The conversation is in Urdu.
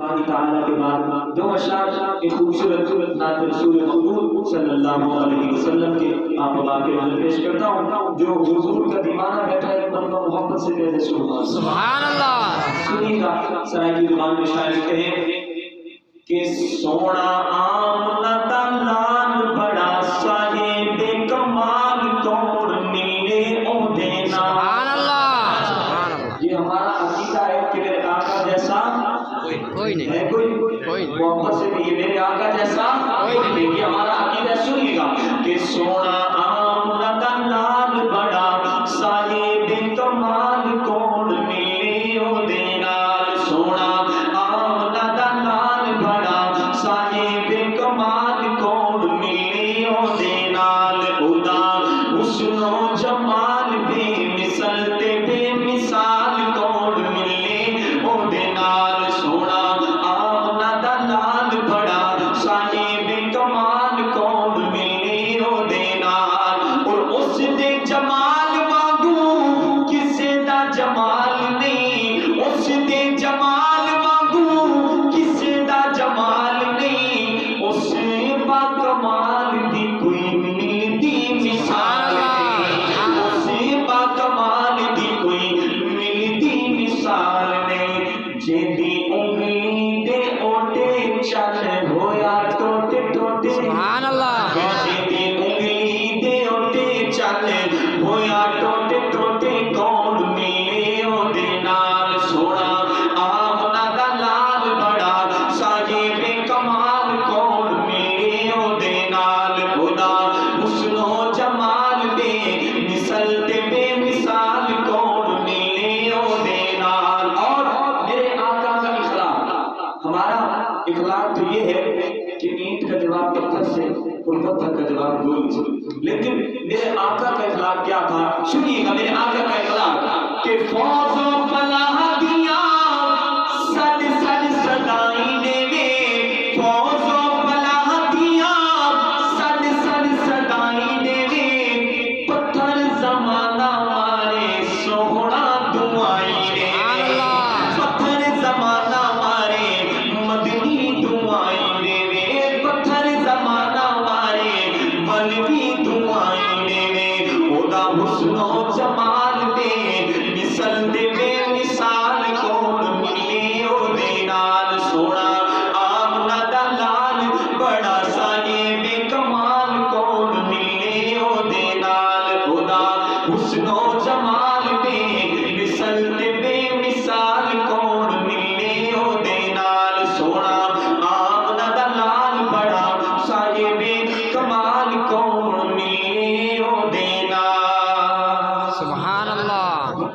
باقی تعالیٰ کے بعد دو اشعار ایک خوبصورت نعت رسول مقبول صلی اللہ علیہ وسلم کے آپ کے حضور پیش کرتا ہوں جو حضور کا دیوانہ بیٹھا ہے مرحبا محبت سے کہتے سبحان اللہ سنیے گا سرائے کی زبان میں شاعر کہے کہ سونا آمنہ لال بڑا صاحب کمال توڑ ملے او دینا سبحان اللہ یہ ہمارا عقیدہ ہے کہ میرے آقا جیسا کوئی نہیں ہے کوئی محبت سے بھی یہ میرے آقا جیسا کوئی نہیں یہ ہمارا عقیدہ سنیے گا کہ سونا آمنہ لال بڑا صاحب کمال توڑ ملے او دینا سونا آمنہ لال بڑا صاحب کمال توڑ ملے او دینا خدا حسن و جمال بے مثل تے بے مثال توڑ ملے او دینا سونا آمنہ لال بڑا صاحب کمال توڑ ملے او دینا اور اس دے جمال مانگو کسے دا جمال نہیں اس دے جمال مانگو کسے دا جمال نہیں اس با کمال دی کوئی ملتی مثال نہیں اس با کمال دی کوئی ملتی مثال نہیں جیدی انگلی دے اوٹے چل ہویا ٹوٹے ٹوٹے سبحان اللہ جیدی انگلی دے اوٹے چل ہویا ٹوٹے ٹوٹے کون ملے او دے نال سونا آمنہ لال بڑا صاحب کمال کون ملے او دے نال خدا حسن و جمال بے مثل تے بے مثال کون ملے او دے نال اور میرے آقا کا اخلاق ہمارا اخلاق تو یہ ہے کہ اینٹ کا جواب پتھر سے اور پتھر کا جواب گول سے لیکن میرے آقا کا اخلاق کیا تھا سنیے گا میرے آقا کا اخلاق کہ فوز و فلاح دی